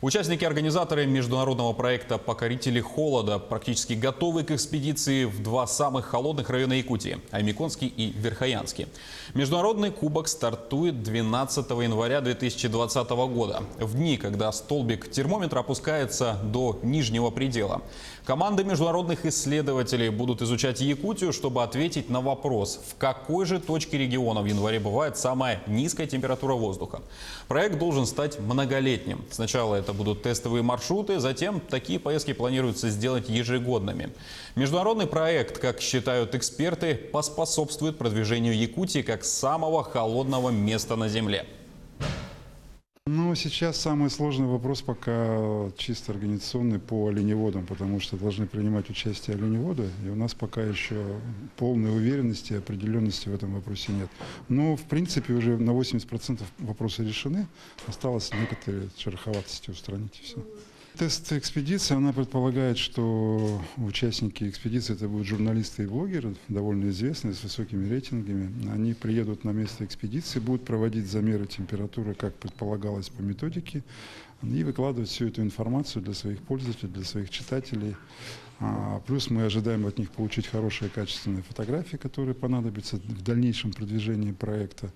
Участники-организаторы международного проекта «Покорители холода» практически готовы к экспедиции в два самых холодных района Якутии – Аймиконский и Верхоянский. Международный кубок стартует 12 января 2020 года, в дни, когда столбик термометра опускается до нижнего предела. Команды международных исследователей будут изучать Якутию, чтобы ответить на вопрос, в какой же точке региона в январе бывает самая низкая температура воздуха. Проект должен стать многолетним. Сначала это будут тестовые маршруты, затем такие поездки планируется сделать ежегодными. Международный проект, как считают эксперты, поспособствует продвижению Якутии как самого холодного места на Земле. Ну, сейчас самый сложный вопрос пока чисто организационный по оленеводам, потому что должны принимать участие оленеводы, и у нас пока еще полной уверенности и определенности в этом вопросе нет. Но, в принципе, уже на 80% вопросы решены, осталось некоторые шероховатости устранить и все. Тест экспедиции, она предполагает, что участники экспедиции это будут журналисты и блогеры, довольно известные, с высокими рейтингами. Они приедут на место экспедиции, будут проводить замеры температуры, как предполагалось по методике, и выкладывать всю эту информацию для своих пользователей, для своих читателей. Плюс мы ожидаем от них получить хорошие качественные фотографии, которые понадобятся в дальнейшем продвижении проекта.